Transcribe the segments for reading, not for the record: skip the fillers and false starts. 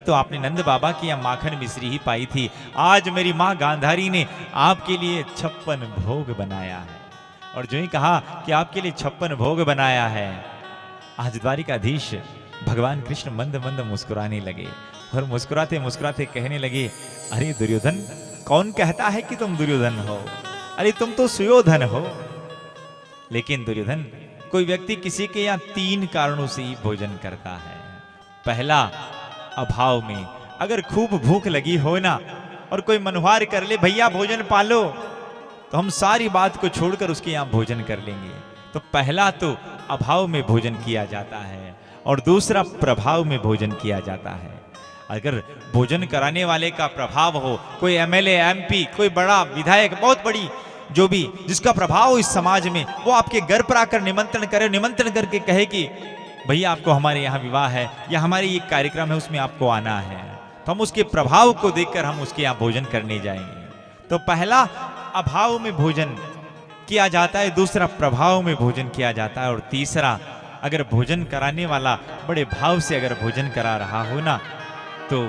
तो आपने नंद बाबा की यहाँ माखन मिश्री ही पाई थी। आज मेरी माँ गांधारी ने आपके लिए 56 भोग बनाया है। और जो ही कहा कि आपके लिए 56 भोग बनाया है, आज द्वारिकाधीश भगवान कृष्ण मंद मंद मुस्कुराने लगे और मुस्कुराते मुस्कुराते कहने लगे, अरे दुर्योधन, कौन कहता है कि तुम दुर्योधन हो? अरे तुम तो सुयोधन हो। लेकिन दुर्योधन, कोई व्यक्ति किसी के यहाँ 3 कारणों से ही भोजन करता है। पहला, अभाव में, अगर खूब भूख लगी हो ना और कोई मनवार कर ले, भैया भोजन पालो, तो हम सारी बात को छोड़कर उसके यहाँ भोजन कर लेंगे। तो पहला तो अभाव में भोजन किया जाता है और दूसरा प्रभाव में भोजन किया जाता है। अगर भोजन कराने वाले का प्रभाव हो, कोई एमएलए, एमपी, कोई बड़ा विधायक, बहुत बड़ी जो भी जिसका प्रभाव हो इस समाज में, वो आपके घर पर आकर निमंत्रण करे, निमंत्रण करके कहे कि भैया आपको हमारे यहाँ विवाह है या हमारे ये कार्यक्रम है, उसमें आपको आना है, तो हम उसके प्रभाव को देखकर हम उसके यहाँ भोजन करने जाएंगे। तो पहला अभाव में भोजन किया जाता है, दूसरा प्रभाव में भोजन किया जाता है और तीसरा, अगर भोजन कराने वाला बड़े भाव से अगर भोजन करा रहा हो ना, तो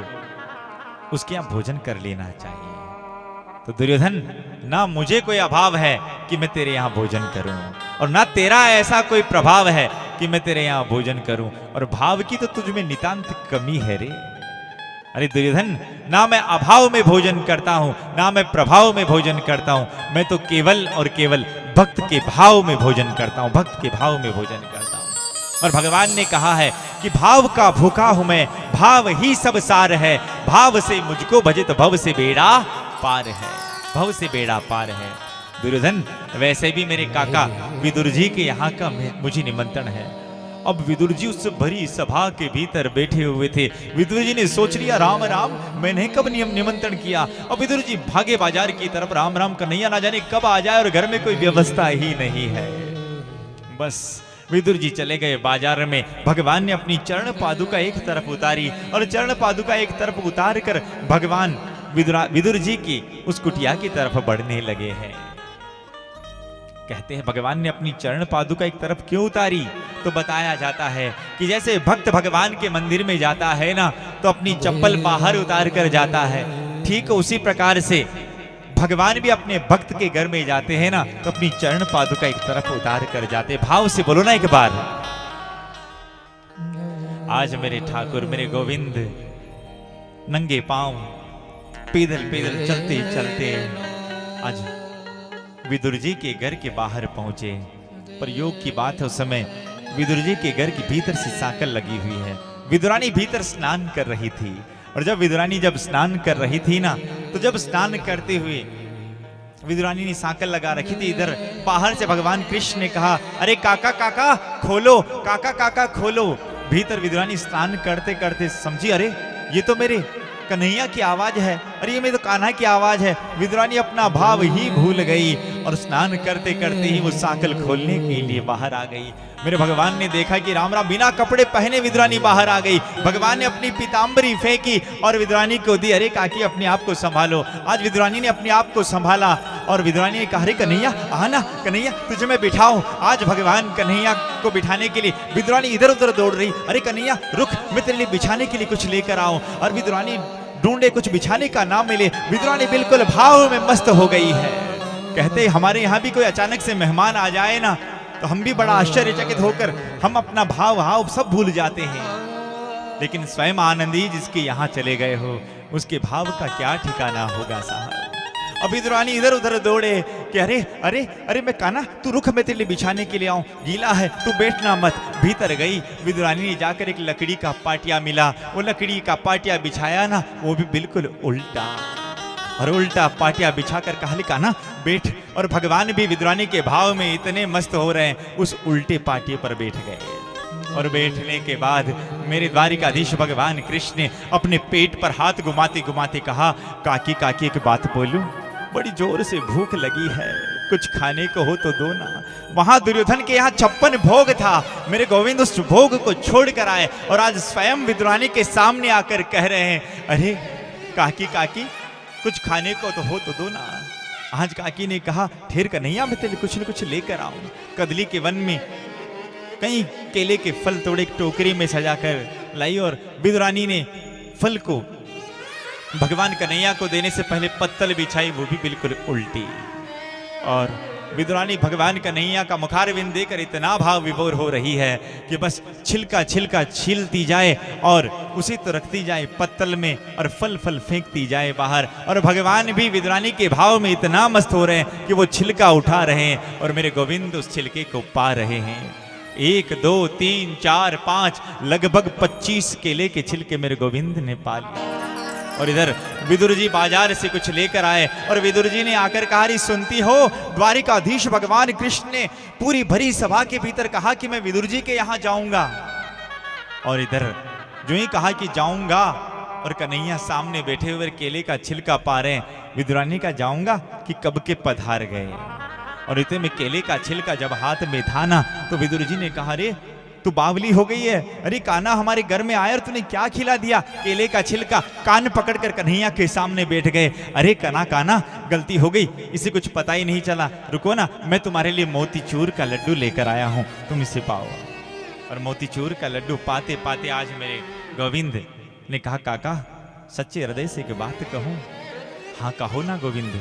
उसके यहाँ भोजन कर लेना चाहिए। तो दुर्योधन, ना मुझे कोई अभाव है कि मैं तेरे यहाँ भोजन करूं और ना तेरा ऐसा कोई प्रभाव है कि मैं तेरे यहाँ भोजन करूं, और भाव की तो तुझ में नितांत कमी है रे। अरे दुर्योधन, ना मैं अभाव में भोजन करता हूं, ना मैं प्रभाव में भोजन करता हूं, मैं तो केवल और केवल भक्त के भाव में भोजन करता हूं, भक्त के भाव में भोजन करता हूं। और भगवान ने कहा है कि भाव का भूखा हूं मैं, भाव ही सब सार है, भाव से मुझको भजे तो भव से बेड़ा पार है, भव से बेड़ा पार है। दुर्योधन, वैसे भी मेरे काका विदुर जी के यहाँ का मुझे निमंत्रण है। अब विदुर जी उस भरी सभा के भीतर बैठे हुए थे। विदुर जी ने सोच लिया, राम राम, मैंने कब निमंत्रण किया। अब विदुर जी भागे बाजार की तरफ, राम राम कन्हैया ना जाने कब आ जाए और घर में कोई व्यवस्था ही नहीं है। बस विदुर जी चले गए बाजार में। भगवान ने अपनी चरण पादुका एक तरफ उतारी और चरण पादुका एक तरफ उतार कर भगवान विदुर जी की उस कुटिया की तरफ बढ़ने लगे हैं। कहते हैं भगवान ने अपनी चरण पादुका एक तरफ क्यों उतारी, तो बताया जाता है कि जैसे भक्त भगवान के मंदिर में जाता है ना, तो अपनी चप्पल बाहर उतार कर जाता है, ठीक उसी प्रकार से भगवान भी अपने भक्त के घर में जाते हैं ना, तो अपनी चरण पादुका एक तरफ उतार कर जाते। भाव से बोलो ना एक बार। आज मेरे ठाकुर, मेरे गोविंद नंगे पांव पैदल पैदल चलते चलते आज विदुर जी के घर के बाहर पहुंचे। पर योग की बात है, उस समय विदुर जी के घर के भीतर से सांकल लगी हुई है। विदुरानी भीतर स्नान कर रही थी, और जब विदुरानी जब स्नान कर रही थी ना, तो जब स्नान करते हुए विदुरानी ने सांकल लगा रखी थी, इधर बाहर से भगवान कृष्ण ने कहा, अरे काका काका खोलो, काका काका खोलो। भीतर विदुरानी स्नान करते करते समझी, अरे ये तो मेरे कन्हैया की आवाज है, अरे ये मेरे तो कान्हा की आवाज है। विदुरानी अपना भाव ही भूल गई और स्नान करते करते ही वो सांकल खोलने के लिए बाहर आ गई। मेरे भगवान ने देखा कि राम राम, बिना कपड़े पहने विदुरानी बाहर आ गई। भगवान ने अपनी पीतांबरी फेंकी और विदुरानी को दी, अरे काकी अपने आप को संभालो। आज विदुरानी ने अपने आप को संभाला और विदुरानी ने कहा, अरे कन्हैया आना, कन्हैया तुझे मैं बिठाऊं। आज भगवान कन्हैया को बिठाने के लिए विदुरानी इधर उधर दौड़ रही, अरे कन्हैया रुक, मैं तेरे लिए बिछाने के लिए कुछ लेकर आऊं। और विदुरानी ढूंढे, कुछ बिछाने का नाम मिले। विदुरानी बिल्कुल भाव में मस्त हो गई है। कहते हमारे यहाँ भी कोई अचानक से मेहमान आ जाए ना, तो हम भी बड़ा आश्चर्यचकित होकर हम अपना भाव सब भूल जाते हैं। लेकिन स्वयं आनंदी जिसके यहाँ चले गए हो, उसके भाव का क्या ठिकाना होगा साहब। अब विदुरानी इधर उधर दौड़े कि अरे अरे अरे मैं कान्हा, तू रुक, मैं तेरे लिए बिछाने के लिए आऊं, गीला है, तू बैठना मत। भीतर गई विदुरानी ने, जाकर एक लकड़ी का पाटिया मिला, वो लकड़ी का पाटिया बिछाया ना, वो भी बिल्कुल उल्टा, और उल्टा पाटिया बिछाकर कहा, कान्हा बैठ। और भगवान भी विदुरानी के भाव में इतने मस्त हो रहे हैं, उस उल्टे पाटिये पर बैठ गए। और बैठने के बाद मेरे द्वारिकाधीश भगवान कृष्ण ने अपने पेट पर हाथ घुमाते घुमाते कहा, काकी काकी एक बात बोलूं, बड़ी जोर से भूख लगी है, कुछ खाने को हो तो दो ना। वहां दुर्योधन के यहाँ 56 भोग था, मेरे गोविंद उस भोग को छोड़ कर आए और आज स्वयं विदुरानी के सामने आकर कह रहे हैं, अरे काकी काकी कुछ खाने को तो हो तो दो ना। आज काकी ने कहा, ठेर कन्हैया मैं तेरे कुछ न कुछ लेकर आऊं। कदली के वन में कई केले के फल तोड़े, एक टोकरी में सजाकर लाई और विदुरानी ने फल को भगवान कन्हैया को देने से पहले पत्तल बिछाई, वो भी बिल्कुल उल्टी। और विदुरानी भगवान कन्हैया का मुखारविंद देकर इतना भाव विभोर हो रही है कि बस छिलका छिलका छीलती जाए और उसी तो रखती जाए पत्तल में, और फल फल फेंकती जाए बाहर। और भगवान भी विदुरानी के भाव में इतना मस्त हो रहे हैं कि वो छिलका उठा रहे हैं और मेरे गोविंद उस छिलके को पा रहे हैं। 1 2 3 4 5 लगभग 25 केले के छिलके मेरे गोविंद ने पा लिए। और इधर विदुर जी बाजार से कुछ लेकर आए और विदुर जी ने आकर कहा, अरे सुनती हो, द्वारिकाधीश भगवान कृष्ण ने पूरी भरी सभा के भीतर कहा कि मैं विदुर जी के यहां जाऊंगा। और इधर जो ही कहा कि जाऊंगा और कन्हैया सामने बैठे हुए केले का छिलका पा रहे हैं, विदुरानी का जाऊंगा कि कब के पधार गए। और इतने में केले का छिलका जब हाथ में था ना, तो विदुर जी ने कहा, अरे तू बावली हो गई है, अरे कान्हा हमारे घर में आया और तूने क्या खिला दिया, केले का छिलका। कान पकड़कर कन्हैया के सामने बैठ गए। अरे कान्हा गलती हो गई, इसे कुछ पता ही नहीं चला, रुको ना, मैं तुम्हारे लिए मोतीचूर का लड्डू लेकर आया हूं, तुम इसे पाओ। और मोतीचूर का लड्डू पाते पाते आज मेरे गोविंद ने कहा, काका सच्चे हृदय से एक बात कहूं? हाँ कहो ना गोविंद,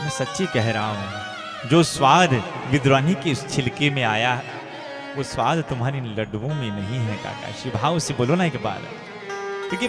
मैं सच्ची कह रहा हूं, जो स्वाद विदुरानी के उस छिलके में आया है, वो स्वाद तुम्हारे लड्डुओं में नहीं है काका। शिव भाव से बोलो ना एक बार, क्योंकि